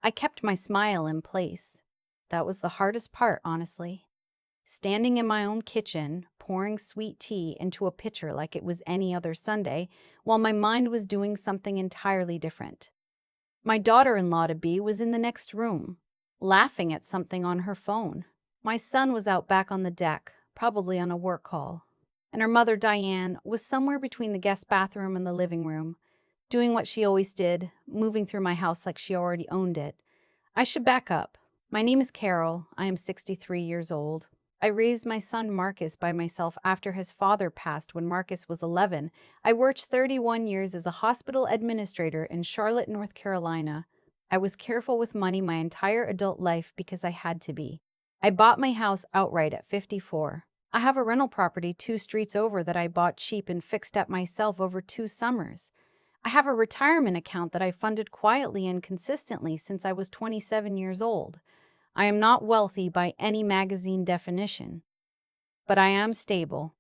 I kept my smile in place. That was the hardest part, honestly. Standing in my own kitchen, pouring sweet tea into a pitcher like it was any other Sunday, while my mind was doing something entirely different. My daughter-in-law to be was in the next room, laughing at something on her phone. My son was out back on the deck, probably on a work call. And her mother, Diane, was somewhere between the guest bathroom and the living room, doing what she always did, moving through my house like she already owned it. I should back up. My name is Carol. I am 63 years old. I raised my son Marcus by myself after his father passed when Marcus was 11. I worked 31 years as a hospital administrator in Charlotte, North Carolina. I was careful with money my entire adult life because I had to be. I bought my house outright at 54. I have a rental property 2 streets over that I bought cheap and fixed up myself over 2 summers. I have a retirement account that I funded quietly and consistently since I was 27 years old. I am not wealthy by any magazine definition, but I am stable,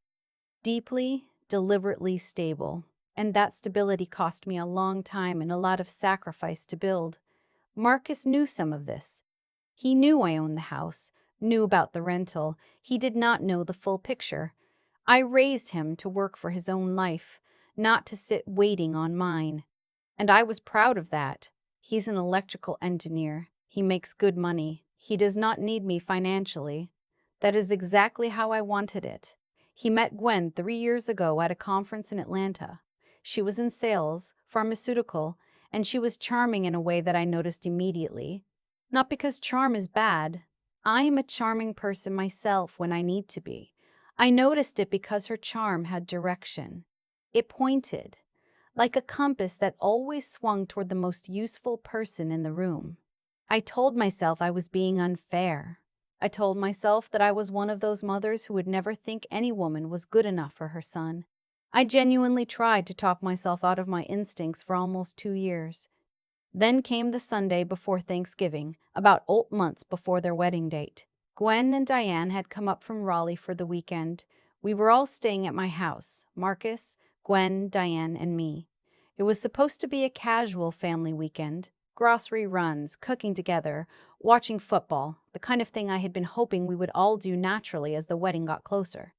deeply, deliberately stable. And that stability cost me a long time and a lot of sacrifice to build. Marcus knew some of this. He knew I owned the house, knew about the rental. He did not know the full picture. I raised him to work for his own life, not to sit waiting on mine. And I was proud of that. He's an electrical engineer. He makes good money. He does not need me financially. That is exactly how I wanted it. He met Gwen 3 years ago at a conference in Atlanta. She was in sales, pharmaceutical, and she was charming in a way that I noticed immediately. Not because charm is bad. I am a charming person myself when I need to be. I noticed it because her charm had direction. It pointed, like a compass that always swung toward the most useful person in the room. I told myself I was being unfair. I told myself that I was one of those mothers who would never think any woman was good enough for her son. I genuinely tried to talk myself out of my instincts for almost 2 years. Then came the Sunday before Thanksgiving, about 8 months before their wedding date. Gwen and Diane had come up from Raleigh for the weekend. We were all staying at my house, Marcus, Gwen, Diane, and me. It was supposed to be a casual family weekend, grocery runs, cooking together, watching football, the kind of thing I had been hoping we would all do naturally as the wedding got closer.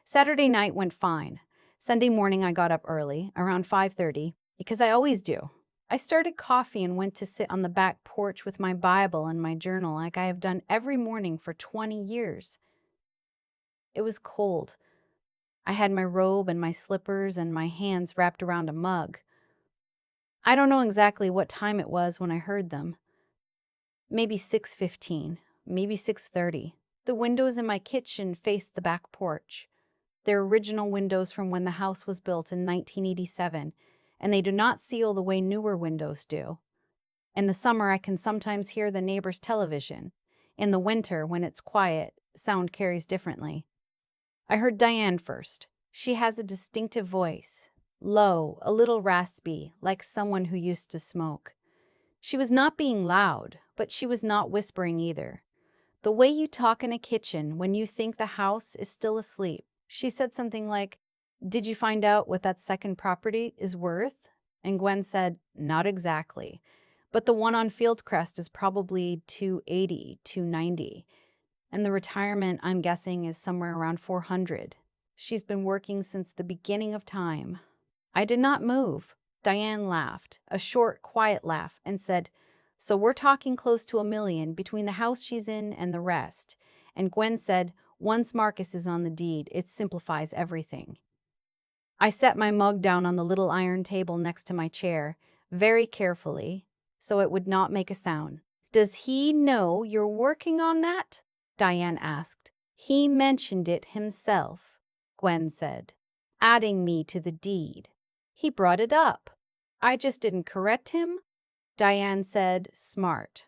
Saturday night went fine. Sunday morning I got up early, around 5:30, because I always do. I started coffee and went to sit on the back porch with my Bible and my journal like I have done every morning for 20 years. It was cold. I had my robe and my slippers and my hands wrapped around a mug. I don't know exactly what time it was when I heard them. Maybe 6:15, maybe 6:30. The windows in my kitchen faced the back porch. They're original windows from when the house was built in 1987, and they do not seal the way newer windows do. In the summer, I can sometimes hear the neighbor's television. In the winter, when it's quiet, sound carries differently. I heard Diane first. She has a distinctive voice, low, a little raspy, like someone who used to smoke. She was not being loud, but she was not whispering either. The way you talk in a kitchen when you think the house is still asleep. She said something like, "Did you find out what that second property is worth?" And Gwen said, "Not exactly. But the one on Fieldcrest is probably 280, 290. And the retirement, I'm guessing, is somewhere around 400. She's been working since the beginning of time." I did not move. Diane laughed, a short, quiet laugh, and said, "So we're talking close to 1 million between the house she's in and the rest." And Gwen said, "Once Marcus is on the deed, it simplifies everything." I set my mug down on the little iron table next to my chair, very carefully, so it would not make a sound. "Does he know you're working on that?" Diane asked. "He mentioned it himself," Gwen said, "adding me to the deed. He brought it up. I just didn't correct him." Diane said, "Smart."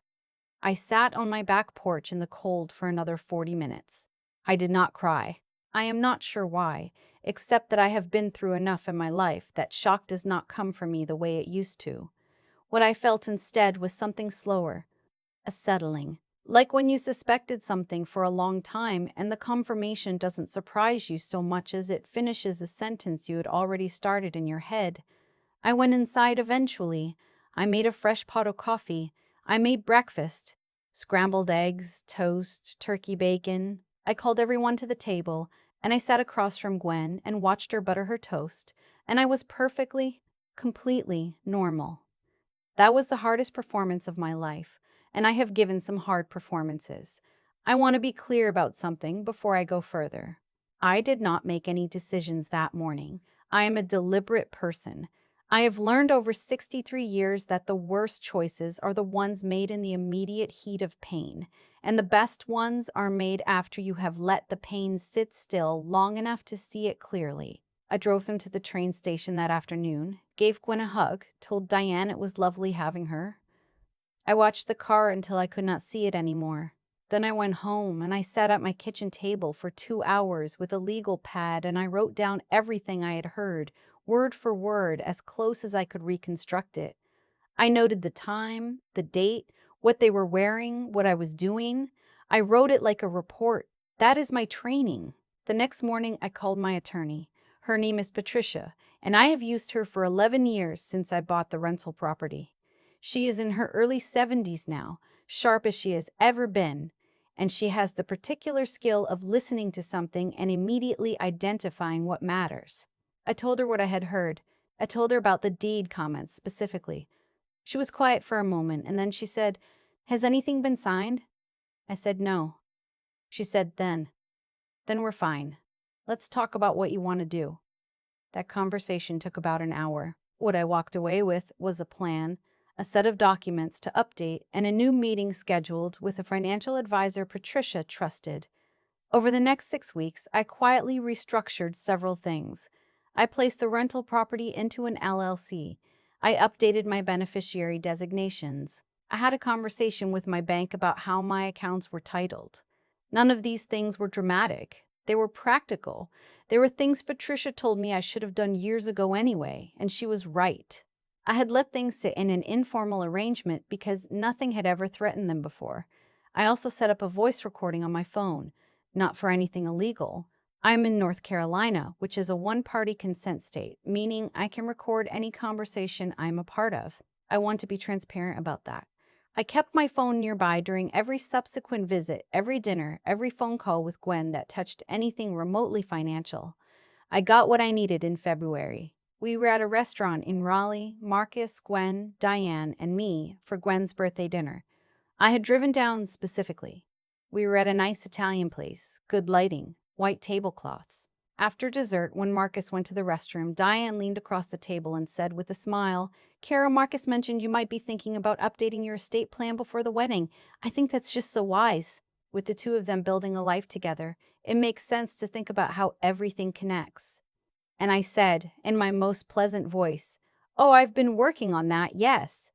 I sat on my back porch in the cold for another 40 minutes. I did not cry. I am not sure why, except that I have been through enough in my life that shock does not come for me the way it used to. What I felt instead was something slower, a settling. Like when you suspected something for a long time and the confirmation doesn't surprise you so much as it finishes a sentence you had already started in your head. I went inside eventually. I made a fresh pot of coffee. I made breakfast: scrambled eggs, toast, turkey bacon. I called everyone to the table, and I sat across from Gwen and watched her butter her toast, and I was perfectly, completely normal. That was the hardest performance of my life, and I have given some hard performances. I want to be clear about something before I go further. I did not make any decisions that morning. I am a deliberate person. I have learned over 63 years that the worst choices are the ones made in the immediate heat of pain, and the best ones are made after you have let the pain sit still long enough to see it clearly. I drove them to the train station that afternoon, gave Gwen a hug, told Diane it was lovely having her. I watched the car until I could not see it anymore. Then I went home and I sat at my kitchen table for 2 hours with a legal pad and I wrote down everything I had heard, word for word, as close as I could reconstruct it. I noted the time, the date, what they were wearing, what I was doing. I wrote it like a report. That is my training. The next morning, I called my attorney. Her name is Patricia, and I have used her for 11 years since I bought the rental property. She is in her early 70s now, sharp as she has ever been, and she has the particular skill of listening to something and immediately identifying what matters. I told her what I had heard. I told her about the deed comments specifically. She was quiet for a moment, and then she said, "Has anything been signed?" I said, "No." She said, Then we're fine. Let's talk about what you want to do." That conversation took about an hour. What I walked away with was a plan, a set of documents to update, and a new meeting scheduled with a financial advisor Patricia trusted. Over the next 6 weeks, I quietly restructured several things. I placed the rental property into an LLC. I updated my beneficiary designations. I had a conversation with my bank about how my accounts were titled. None of these things were dramatic. They were practical. They were things Patricia told me I should have done years ago anyway, and she was right. I had let things sit in an informal arrangement because nothing had ever threatened them before. I also set up a voice recording on my phone. Not for anything illegal. I'm in North Carolina, which is a one-party consent state, meaning I can record any conversation I'm a part of. I want to be transparent about that. I kept my phone nearby during every subsequent visit, every dinner, every phone call with Gwen that touched anything remotely financial. I got what I needed in February. We were at a restaurant in Raleigh, Marcus, Gwen, Diane, and me for Gwen's birthday dinner. I had driven down specifically. We were at a nice Italian place, good lighting, white tablecloths. After dessert, when Marcus went to the restroom, Diane leaned across the table and said with a smile, "Kara, Marcus mentioned you might be thinking about updating your estate plan before the wedding. I think that's just so wise. With the two of them building a life together, it makes sense to think about how everything connects." And I said, in my most pleasant voice, "Oh, I've been working on that, yes."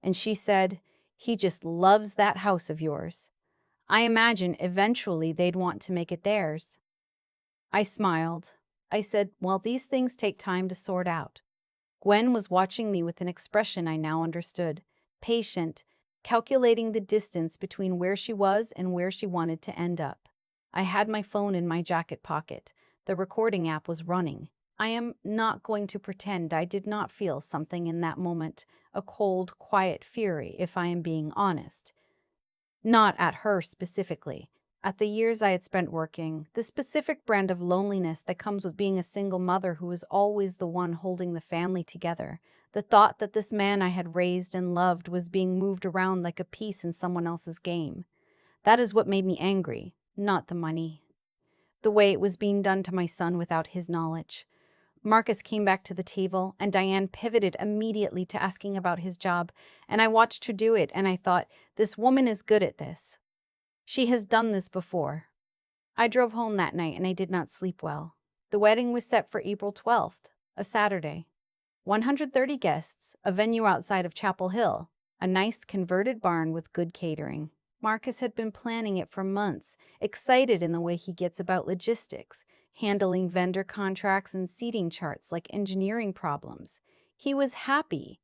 And she said, "He just loves that house of yours. I imagine eventually they'd want to make it theirs." I smiled. I said, "Well, these things take time to sort out." Gwen was watching me with an expression I now understood. Patient, calculating the distance between where she was and where she wanted to end up. I had my phone in my jacket pocket. The recording app was running. I am not going to pretend I did not feel something in that moment, a cold, quiet fury, if I am being honest. Not at her specifically. At the years I had spent working, the specific brand of loneliness that comes with being a single mother who is always the one holding the family together. The thought that this man I had raised and loved was being moved around like a piece in someone else's game. That is what made me angry, not the money. The way it was being done to my son without his knowledge. Marcus came back to the table, and Diane pivoted immediately to asking about his job, and I watched her do it, and I thought, this woman is good at this. She has done this before. I drove home that night, and I did not sleep well. The wedding was set for April 12th, a Saturday. 130 guests, a venue outside of Chapel Hill, a nice converted barn with good catering. Marcus had been planning it for months, excited in the way he gets about logistics, handling vendor contracts and seating charts like engineering problems. He was happy.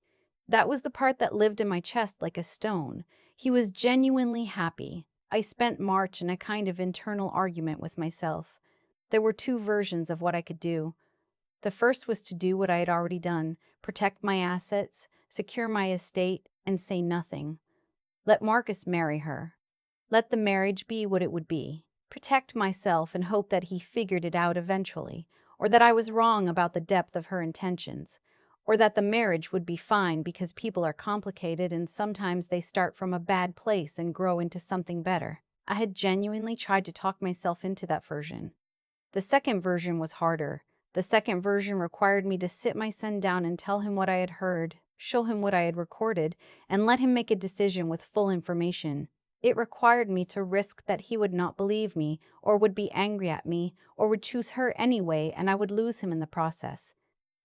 That was the part that lived in my chest like a stone. He was genuinely happy. I spent March in a kind of internal argument with myself. There were two versions of what I could do. The first was to do what I had already done, protect my assets, secure my estate, and say nothing. Let Marcus marry her. Let the marriage be what it would be. Protect myself and hope that he figured it out eventually, or that I was wrong about the depth of her intentions, or that the marriage would be fine because people are complicated and sometimes they start from a bad place and grow into something better. I had genuinely tried to talk myself into that version. The second version was harder. The second version required me to sit my son down and tell him what I had heard, show him what I had recorded, and let him make a decision with full information. It required me to risk that he would not believe me, or would be angry at me, or would choose her anyway, and I would lose him in the process.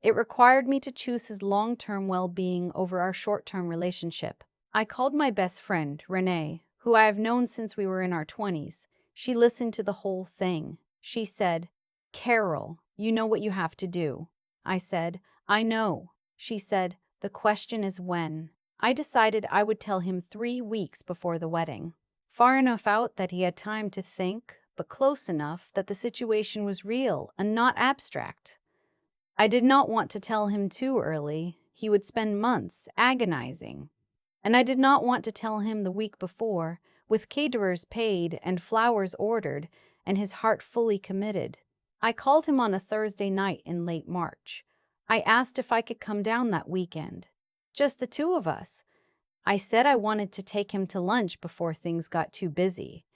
It required me to choose his long-term well-being over our short-term relationship. I called my best friend, Renee, who I have known since we were in our 20s. She listened to the whole thing. She said, "Carol, you know what you have to do." I said, "I know." She said, "The question is when." I decided I would tell him 3 weeks before the wedding. Far enough out that he had time to think, but close enough that the situation was real and not abstract. I did not want to tell him too early. He would spend months agonizing. And I did not want to tell him the week before, with caterers paid and flowers ordered, and his heart fully committed. I called him on a Thursday night in late March. I asked if I could come down that weekend. Just the two of us. I said I wanted to take him to lunch before things got too busy.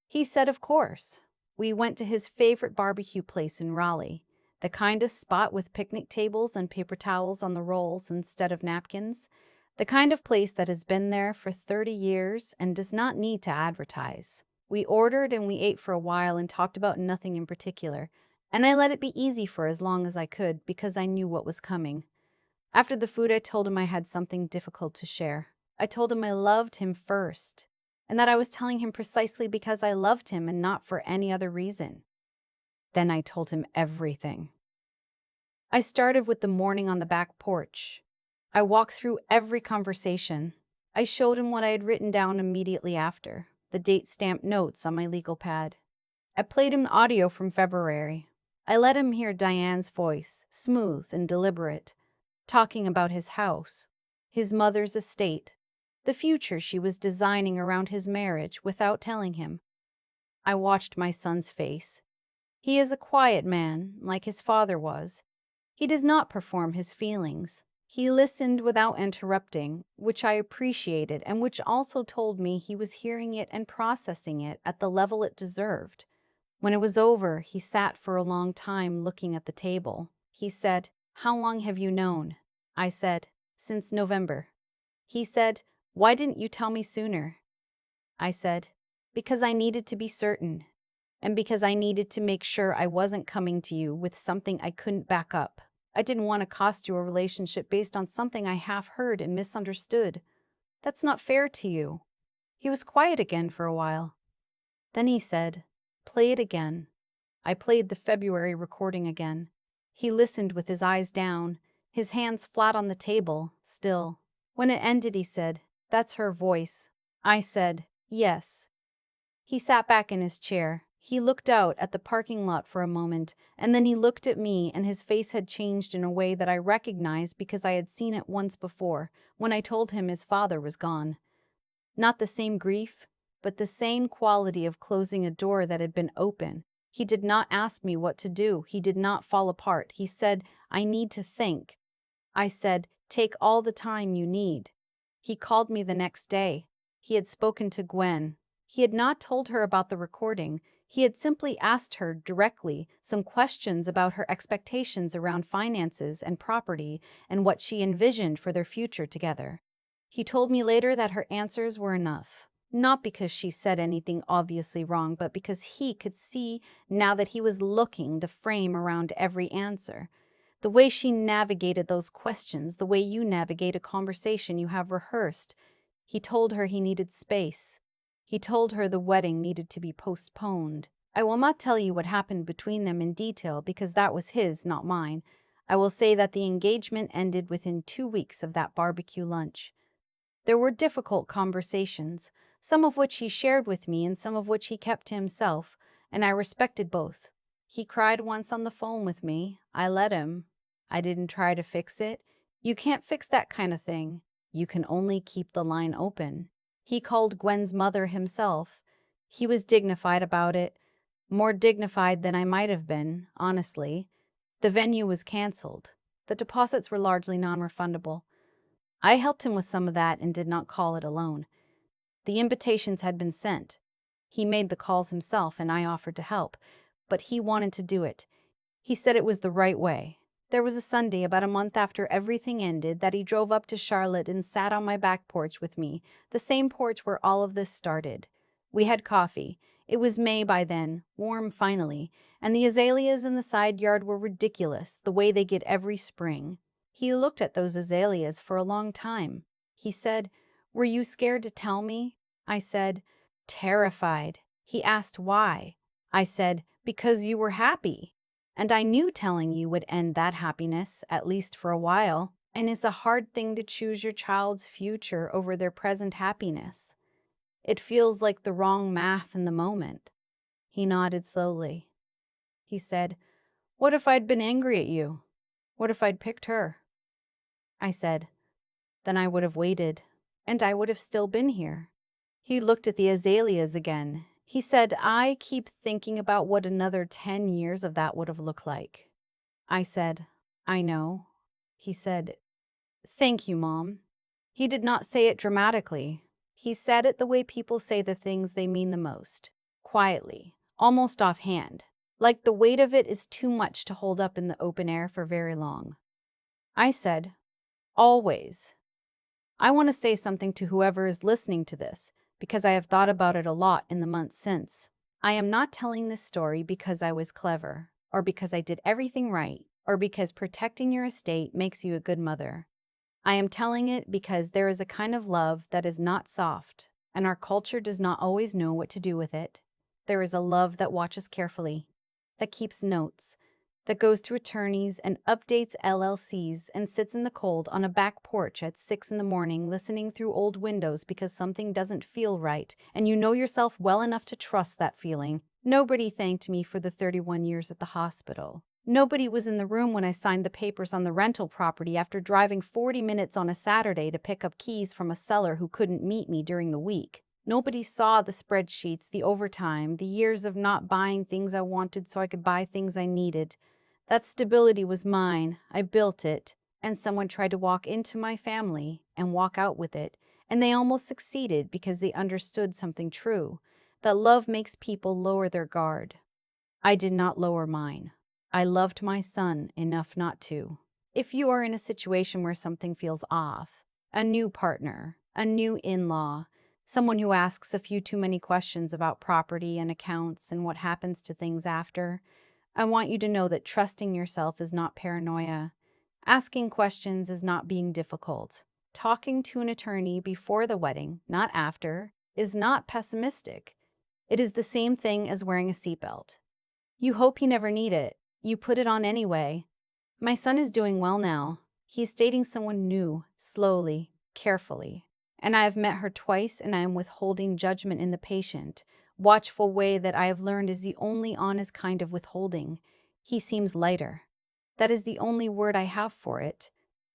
He said of course. We went to his favorite barbecue place in Raleigh, the kind of spot with picnic tables and paper towels on the rolls instead of napkins, the kind of place that has been there for 30 years and does not need to advertise. We ordered and we ate for a while and talked about nothing in particular, and I let it be easy for as long as I could because I knew what was coming. After the food, I told him I had something difficult to share. I told him I loved him first, and that I was telling him precisely because I loved him and not for any other reason. Then I told him everything. I started with the morning on the back porch. I walked through every conversation. I showed him what I had written down immediately after, the date-stamped notes on my legal pad. I played him audio from February. I let him hear Diane's voice, smooth and deliberate, talking about his house, his mother's estate, the future she was designing around his marriage without telling him. I watched my son's face. He is a quiet man, like his father was. He does not perform his feelings. He listened without interrupting, which I appreciated and which also told me he was hearing it and processing it at the level it deserved. When it was over, he sat for a long time looking at the table. He said, "How long have you known?" I said, "Since November." He said, "Why didn't you tell me sooner?" I said, "Because I needed to be certain, and because I needed to make sure I wasn't coming to you with something I couldn't back up. I didn't want to cost you a relationship based on something I half heard and misunderstood. That's not fair to you." He was quiet again for a while. Then he said, "Play it again." I played the February recording again. He listened with his eyes down, his hands flat on the table, still. When it ended, he said, "That's her voice." I said, "Yes." He sat back in his chair. He looked out at the parking lot for a moment, and then he looked at me, and his face had changed in a way that I recognized because I had seen it once before, when I told him his father was gone. Not the same grief, but the same quality of closing a door that had been open. He did not ask me what to do. He did not fall apart. He said, "I need to think." I said, "Take all the time you need." He called me the next day. He had spoken to Gwen. He had not told her about the recording. He had simply asked her directly some questions about her expectations around finances and property and what she envisioned for their future together. He told me later that her answers were enough. Not because she said anything obviously wrong, but because he could see now that he was looking to frame around every answer. The way she navigated those questions, the way you navigate a conversation you have rehearsed. He told her he needed space. He told her the wedding needed to be postponed. I will not tell you what happened between them in detail because that was his, not mine. I will say that the engagement ended within 2 weeks of that barbecue lunch. There were difficult conversations, some of which he shared with me and some of which he kept to himself, and I respected both. He cried once on the phone with me. I let him. I didn't try to fix it. You can't fix that kind of thing. You can only keep the line open. He called Gwen's mother himself. He was dignified about it, more dignified than I might have been, honestly. The venue was canceled. The deposits were largely non-refundable. I helped him with some of that and did not call it a loan. The invitations had been sent. He made the calls himself and I offered to help, but he wanted to do it. He said it was the right way. There was a Sunday about a month after everything ended that he drove up to Charlotte and sat on my back porch with me, the same porch where all of this started. We had coffee. It was May by then, warm finally, and the azaleas in the side yard were ridiculous, the way they get every spring. He looked at those azaleas for a long time. He said, "Were you scared to tell me?" I said, "Terrified." He asked why. I said, "Because you were happy. And I knew telling you would end that happiness, at least for a while. And it's a hard thing to choose your child's future over their present happiness. It feels like the wrong math in the moment." He nodded slowly. He said, "What if I'd been angry at you? What if I'd picked her?" I said, "Then I would have waited, and I would have still been here." He looked at the azaleas again. He said, "I keep thinking about what another 10 years of that would have looked like." I said, "I know." He said, "Thank you, Mom." He did not say it dramatically. He said it the way people say the things they mean the most, quietly, almost offhand, like the weight of it is too much to hold up in the open air for very long. I said, "Always." I want to say something to whoever is listening to this, because I have thought about it a lot in the months since. I am not telling this story because I was clever, or because I did everything right, or because protecting your estate makes you a good mother. I am telling it because there is a kind of love that is not soft, and our culture does not always know what to do with it. There is a love that watches carefully, that keeps notes, that goes to attorneys and updates LLCs and sits in the cold on a back porch at 6 in the morning listening through old windows because something doesn't feel right, and you know yourself well enough to trust that feeling. Nobody thanked me for the 31 years at the hospital. Nobody was in the room when I signed the papers on the rental property after driving 40 minutes on a Saturday to pick up keys from a seller who couldn't meet me during the week. Nobody saw the spreadsheets, the overtime, the years of not buying things I wanted so I could buy things I needed. That stability was mine. I built it, and someone tried to walk into my family and walk out with it, and they almost succeeded because they understood something true, that love makes people lower their guard. I did not lower mine. I loved my son enough not to. If you are in a situation where something feels off, a new partner, a new in-law, someone who asks a few too many questions about property and accounts and what happens to things after, I want you to know that trusting yourself is not paranoia. Asking questions is not being difficult. Talking to an attorney before the wedding, not after, is not pessimistic. It is the same thing as wearing a seatbelt. You hope you never need it. You put it on anyway. My son is doing well now. He's dating someone new, slowly, carefully. And I have met her twice, and I am withholding judgment in the patient, watchful way that I have learned is the only honest kind of withholding. He seems lighter. That is the only word I have for it.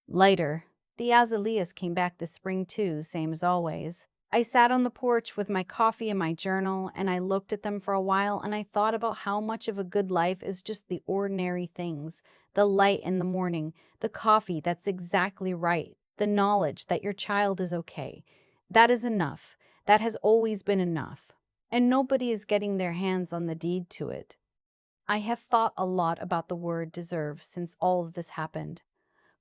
Lighter. The azaleas came back this spring too, same as always. I sat on the porch with my coffee and my journal, and I looked at them for a while, and I thought about how much of a good life is just the ordinary things. The light in the morning, the coffee that's exactly right, the knowledge that your child is okay. That is enough. That has always been enough. And nobody is getting their hands on the deed to it. I have thought a lot about the word deserve since all of this happened.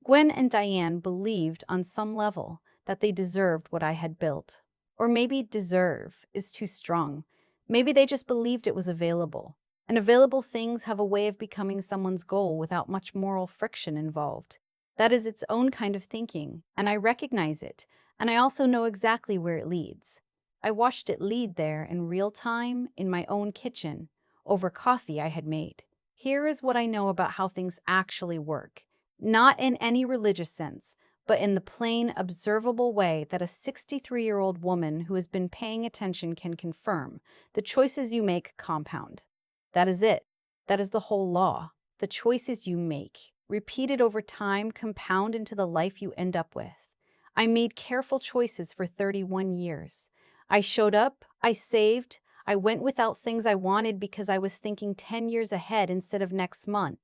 Gwen and Diane believed on some level that they deserved what I had built. Or maybe deserve is too strong. Maybe they just believed it was available. And available things have a way of becoming someone's goal without much moral friction involved. That is its own kind of thinking, and I recognize it, and I also know exactly where it leads. I watched it lead there in real time in my own kitchen, over coffee I had made. Here is what I know about how things actually work. Not in any religious sense, but in the plain, observable way that a 63-year-old woman who has been paying attention can confirm. The choices you make compound. That is it. That is the whole law. The choices you make, repeated over time, compound into the life you end up with. I made careful choices for 31 years. I showed up, I saved, I went without things I wanted because I was thinking 10 years ahead instead of next month.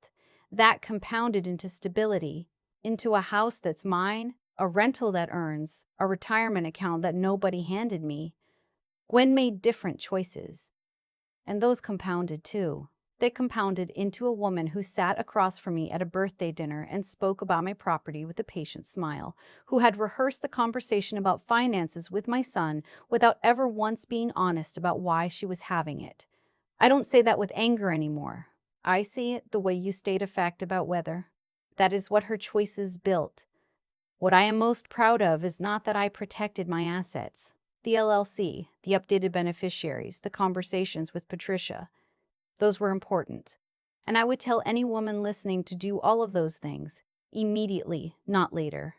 That compounded into stability, into a house that's mine, a rental that earns, a retirement account that nobody handed me. Gwen made different choices, and those compounded too. They compounded into a woman who sat across from me at a birthday dinner and spoke about my property with a patient smile, who had rehearsed the conversation about finances with my son without ever once being honest about why she was having it. I don't say that with anger anymore. I see it the way you state a fact about weather. That is what her choices built. What I am most proud of is not that I protected my assets. The LLC, the updated beneficiaries, the conversations with Patricia, those were important. And I would tell any woman listening to do all of those things immediately, not later.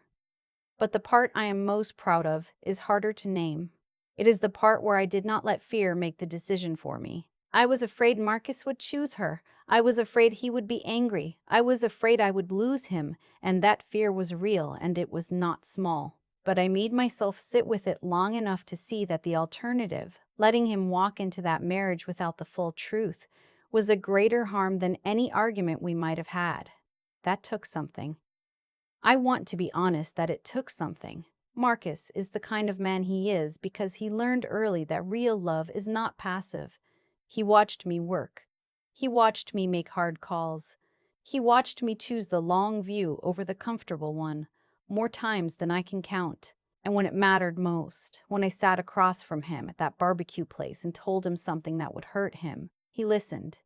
But the part I am most proud of is harder to name. It is the part where I did not let fear make the decision for me. I was afraid Marcus would choose her. I was afraid he would be angry. I was afraid I would lose him, and that fear was real and it was not small. But I made myself sit with it long enough to see that the alternative, letting him walk into that marriage without the full truth, was a greater harm than any argument we might have had. That took something. I want to be honest that it took something. Marcus is the kind of man he is because he learned early that real love is not passive. He watched me work. He watched me make hard calls. He watched me choose the long view over the comfortable one, more times than I can count. And when it mattered most, when I sat across from him at that barbecue place and told him something that would hurt him, he listened.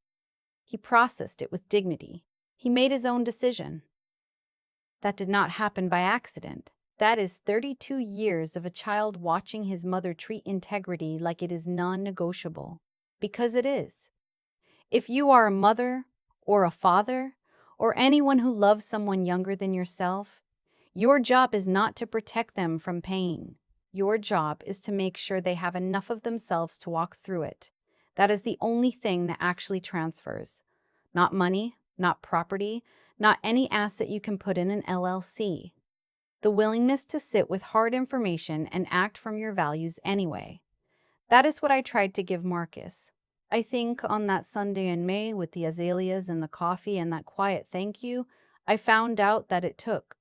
He processed it with dignity. He made his own decision. That did not happen by accident. That is 32 years of a child watching his mother treat integrity like it is non-negotiable. Because it is. If you are a mother or a father or anyone who loves someone younger than yourself, your job is not to protect them from pain. Your job is to make sure they have enough of themselves to walk through it. That is the only thing that actually transfers. Not money, not property, not any asset you can put in an LLC. The willingness to sit with hard information and act from your values anyway. That is what I tried to give Marcus. I think on that Sunday in May with the azaleas and the coffee and that quiet thank you, I found out that it took